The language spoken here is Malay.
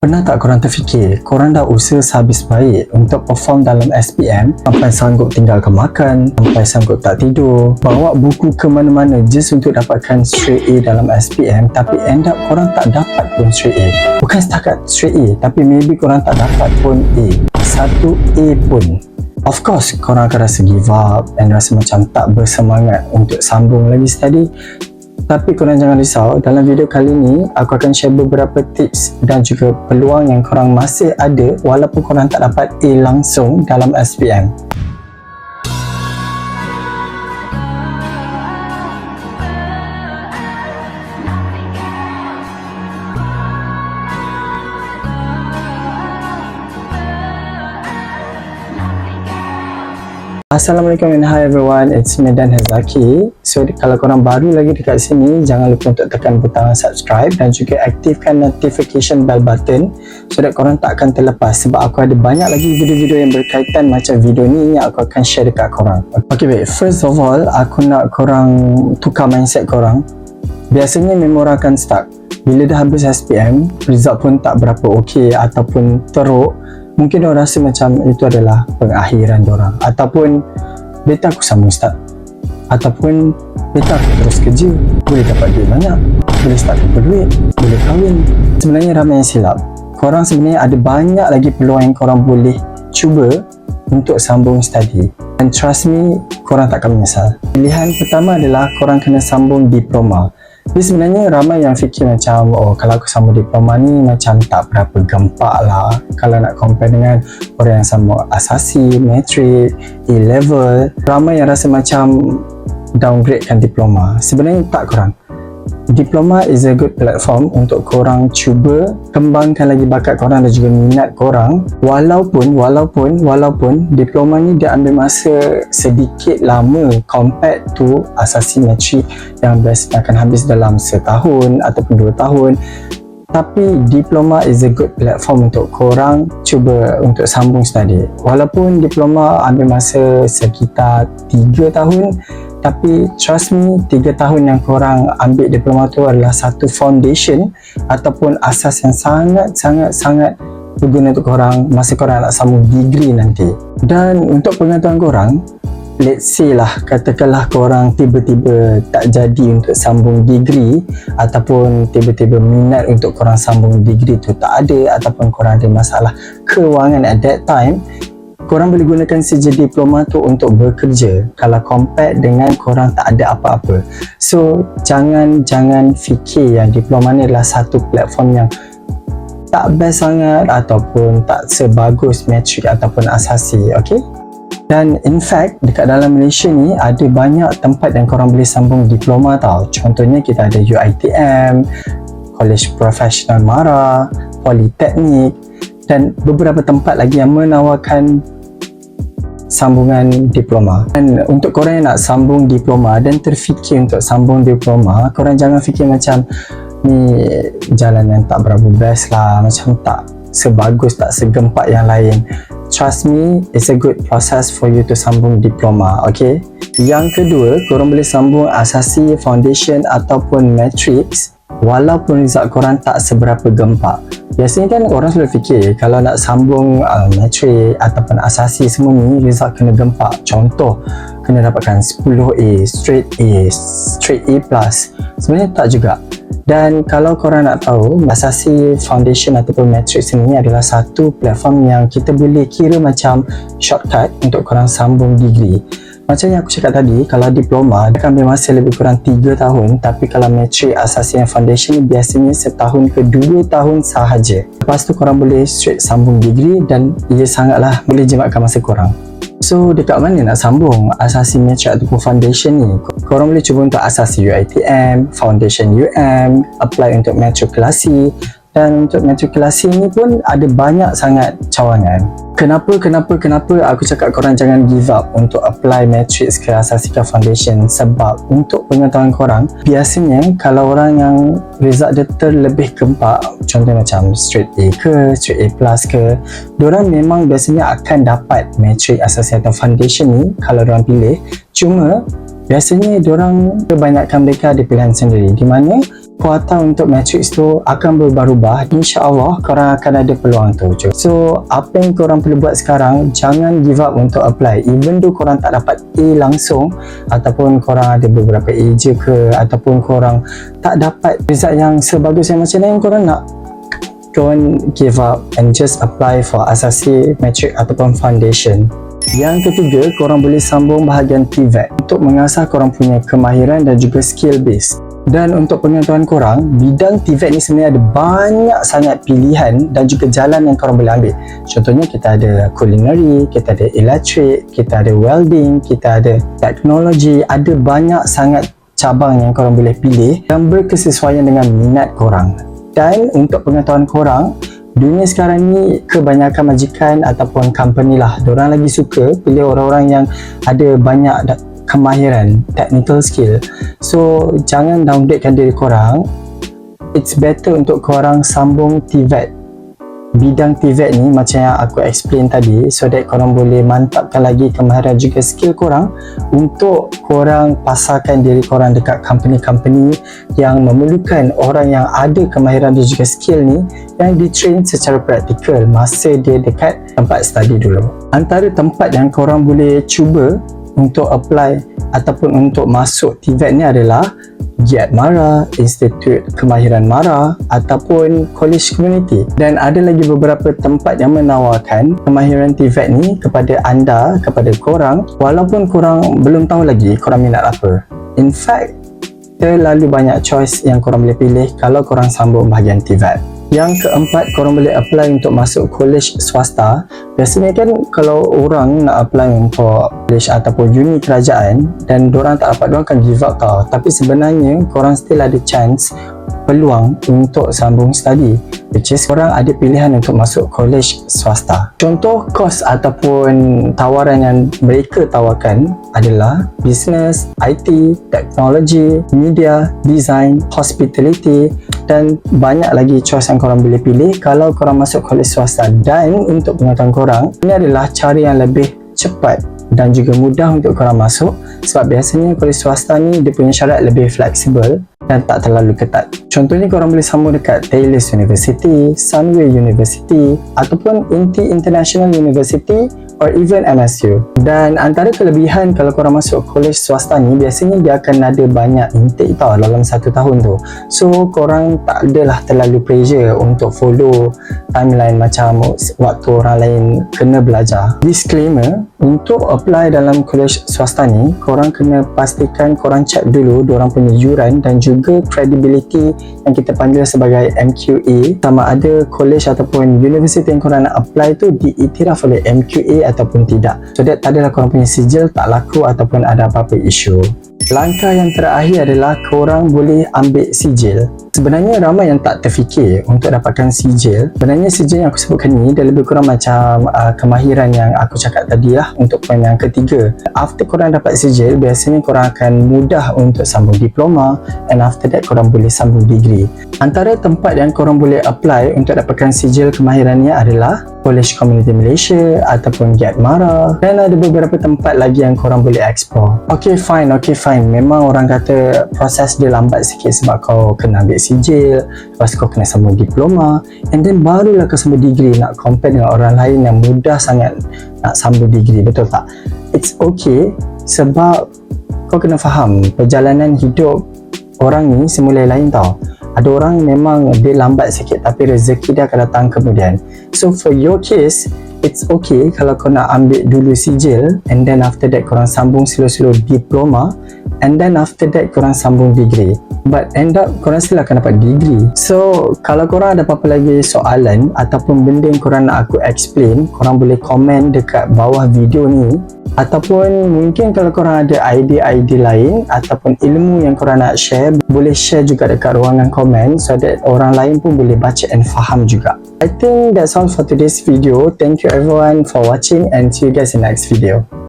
Pernah tak korang terfikir, korang dah usaha sehabis baik untuk perform dalam SPM sampai sanggup tinggalkan makan, sampai sanggup tak tidur, bawa buku ke mana-mana just untuk dapatkan straight A dalam SPM, tapi end up korang tak dapat pun straight A. Bukan setakat straight A, tapi maybe korang tak dapat pun A. Satu A pun. Of course, korang akan rasa give up dan rasa macam tak bersemangat untuk sambung lagi study. Tapi korang jangan risau, dalam video kali ni aku akan share beberapa tips dan juga peluang yang korang masih ada walaupun korang tak dapat A langsung dalam SPM. Assalamualaikum and hi everyone, it's Medan Hazaki. So kalau korang baru lagi dekat sini, jangan lupa untuk tekan butang subscribe dan juga aktifkan notification bell button so that korang tak akan terlepas, sebab aku ada banyak lagi video-video yang berkaitan macam video ni yang aku akan share dekat korang. Okay baik, first of all aku nak korang tukar mindset korang. Biasanya memang orang akan stuck bila dah habis SPM, result pun tak berapa okey ataupun teruk. Mungkin diorang rasa macam itu adalah pengakhiran diorang, ataupun beta aku sambung start, ataupun beta aku terus kerja, boleh dapat duit banyak, boleh start kumpul duit, boleh kahwin. Sebenarnya ramai yang silap. Korang sebenarnya ada banyak lagi peluang yang korang boleh cuba untuk sambung study, and trust me, korang tak akan menyesal. Pilihan pertama adalah korang kena sambung diploma. Jadi sebenarnya ramai yang fikir macam, oh kalau aku sambung diploma ni macam tak berapa gempak lah kalau nak compare dengan orang yang sambung asasi, matrik, A-level. Ramai yang rasa macam downgradekan diploma. Sebenarnya tak korang. Diploma is a good platform untuk korang cuba kembangkan lagi bakat korang dan juga minat korang. Walaupun diploma ni dia ambil masa sedikit lama compared to asasi matrik yang biasanya akan habis dalam setahun ataupun 2 tahun. Tapi diploma is a good platform untuk korang cuba untuk sambung study. Walaupun diploma ambil masa sekitar 3 tahun, tapi trust me, 3 tahun yang korang ambil diploma tu adalah satu foundation ataupun asas yang sangat berguna untuk korang masa korang nak sambung degree nanti. Dan untuk pengetahuan korang, let's say lah, katakanlah korang tiba-tiba tak jadi untuk sambung degree, ataupun tiba-tiba minat untuk korang sambung degree tu tak ada, ataupun korang ada masalah kewangan at that time, korang boleh gunakan saja diploma tu untuk bekerja kalau compare dengan korang tak ada apa-apa. So jangan fikir yang diploma ni adalah satu platform yang tak best sangat ataupun tak sebagus matrik ataupun asasi, okay? Dan in fact dekat dalam Malaysia ni ada banyak tempat yang korang boleh sambung diploma tau. Contohnya kita ada UiTM, College Professional Mara, Politeknik dan beberapa tempat lagi yang menawarkan sambungan diploma. Dan untuk korang yang nak sambung diploma dan terfikir untuk sambung diploma, korang jangan fikir macam ni jalan yang tak berapa best lah, macam tak sebagus, tak segempak yang lain. Trust me, it's a good process for you to sambung diploma, okay? Yang kedua, korang boleh sambung asasi, foundation ataupun matrix walaupun result korang tak seberapa gempak. Biasanya kan orang selalu fikir kalau nak sambung matrik ataupun asasi semua ni result kena gempak. Contoh, kena dapatkan 10A, straight A, straight A+. Sebenarnya tak juga. Dan kalau korang nak tahu, asasi, foundation ataupun matrix ni adalah satu platform yang kita boleh kira macam shortcut untuk korang sambung degree. Macam yang aku cakap tadi, kalau diploma dia akan ambil masa lebih kurang 3 tahun, tapi kalau matrik, asasi dan foundation ni biasanya setahun ke 2 tahun sahaja. Lepas tu korang boleh straight sambung degree dan ia sangatlah boleh jimatkan masa korang. So dekat mana nak sambung asasi, matrik ataupun foundation ni? Korang boleh cuba untuk asasi UiTM, foundation UM, apply untuk matrikulasi. Dan untuk matrikulasi ni pun ada banyak sangat cawangan. Kenapa aku cakap korang jangan give up untuk apply matrix ke asasi ke foundation? Sebab untuk pengetahuan korang, biasanya kalau orang yang result dia terlebih gempak, contoh macam straight A ke, straight A+ ke, diorang memang biasanya akan dapat matrix, asasi atau foundation ni kalau diorang pilih. Cuma biasanya diorang, kebanyakan mereka ada pilihan sendiri, di mana kekuatan untuk matrix tu akan berubah-ubah, insya-Allah korang akan ada peluang tu. So apa yang korang perlu buat sekarang, jangan give up untuk apply. Even though korang tak dapat A langsung, ataupun korang ada beberapa A je ke, ataupun korang tak dapat result yang sebagus yang macam yang korang nak, don't give up and just apply for asasi, matric ataupun foundation. Yang ketiga, korang boleh sambung bahagian TVET untuk mengasah korang punya kemahiran dan juga skill base. Dan untuk pengetahuan korang, bidang TVET ni sebenarnya ada banyak sangat pilihan dan juga jalan yang korang boleh ambil. Contohnya kita ada culinary, kita ada electric, kita ada welding, kita ada teknologi, ada banyak sangat cabang yang korang boleh pilih yang berkesesuaian dengan minat korang. Dan untuk pengetahuan korang, dunia sekarang ni kebanyakan majikan ataupun company lah, diorang lagi suka pilih orang-orang yang ada banyak kemahiran, technical skill. So jangan downgradekan diri korang. It's better untuk korang sambung TVET, bidang TVET ni macam yang aku explain tadi, so that korang boleh mantapkan lagi kemahiran juga skill korang untuk korang pasarkan diri korang dekat company-company yang memerlukan orang yang ada kemahiran dan juga skill ni, yang di-train secara praktikal masa dia dekat tempat study dulu. Antara tempat yang korang boleh cuba untuk apply ataupun untuk masuk TVET ni adalah GIAT MARA, Institut Kemahiran MARA ataupun College Community. Dan ada lagi beberapa tempat yang menawarkan kemahiran TVET ni kepada anda, kepada korang, walaupun korang belum tahu lagi korang minat apa. In fact, terlalu banyak choice yang korang boleh pilih kalau korang sambung bahagian TVET. Yang keempat, korang boleh apply untuk masuk college swasta. Biasanya kan kalau orang nak apply untuk college ataupun uni kerajaan dan diorang tak dapat, diorang akan give up tau. Tapi sebenarnya korang still ada chance, peluang untuk sambung study, which is korang ada pilihan untuk masuk college swasta. Contoh kos ataupun tawaran yang mereka tawarkan adalah business, IT, teknologi, media, design, hospitality, dan banyak lagi choice yang korang boleh pilih kalau korang masuk college swasta. Dan untuk pengetahuan korang, ini adalah cara yang lebih cepat dan juga mudah untuk korang masuk, sebab biasanya college swasta ni dia punya syarat lebih fleksibel dan tak terlalu ketat. Contohnya korang boleh sambung dekat Taylor's University, Sunway University ataupun Inti International University or even MSU. Dan antara kelebihan kalau korang masuk college swasta ni, biasanya dia akan ada banyak intake tau dalam 1 tahun tu. So korang tak adalah terlalu pressure untuk follow timeline macam waktu orang lain kena belajar. Disclaimer, untuk apply dalam college swasta ni, korang kena pastikan korang check dulu diorang punya yuran dan juga credibility yang kita panggil sebagai MQA, sama ada college ataupun university yang korang nak apply tu diiktiraf oleh MQA ataupun tidak. So that adalah korang punya sijil tak laku ataupun ada apa-apa isu. Langkah yang terakhir adalah korang boleh ambil sijil. Sebenarnya ramai yang tak terfikir untuk dapatkan sijil. Sebenarnya sijil yang aku sebutkan ni dia lebih kurang macam kemahiran yang aku cakap tadi lah untuk poin yang ketiga. After korang dapat sijil, biasanya korang akan mudah untuk sambung diploma, and after that korang boleh sambung degree. Antara tempat yang korang boleh apply untuk dapatkan sijil kemahirannya adalah College Community Malaysia ataupun GIAT MARA, dan ada beberapa tempat lagi yang korang boleh explore. Okay fine. Memang orang kata proses dia lambat sikit sebab kau kena ambil sijil, lepas kau kena sambung diploma, and then barulah kau sambung degree. Nak compare dengan orang lain yang mudah sangat nak sambung degree, betul tak? It's okay, sebab kau kena faham perjalanan hidup orang ni semula lain tau. Ada orang memang dia lambat sikit tapi rezeki dia akan datang kemudian. So for your case, it's okay kalau kau nak ambil dulu sijil, and then after that korang sambung slow-slow diploma, and then after that korang sambung degree. But end up korang still akan dapat degree. So kalau korang ada apa-apa lagi soalan ataupun benda yang korang nak aku explain, korang boleh komen dekat bawah video ni. Ataupun mungkin kalau korang ada idea-idea lain ataupun ilmu yang korang nak share, boleh share juga dekat ruangan komen so that orang lain pun boleh baca and faham juga. I think that's all for today's video. Thank you everyone for watching and see you guys in the next video.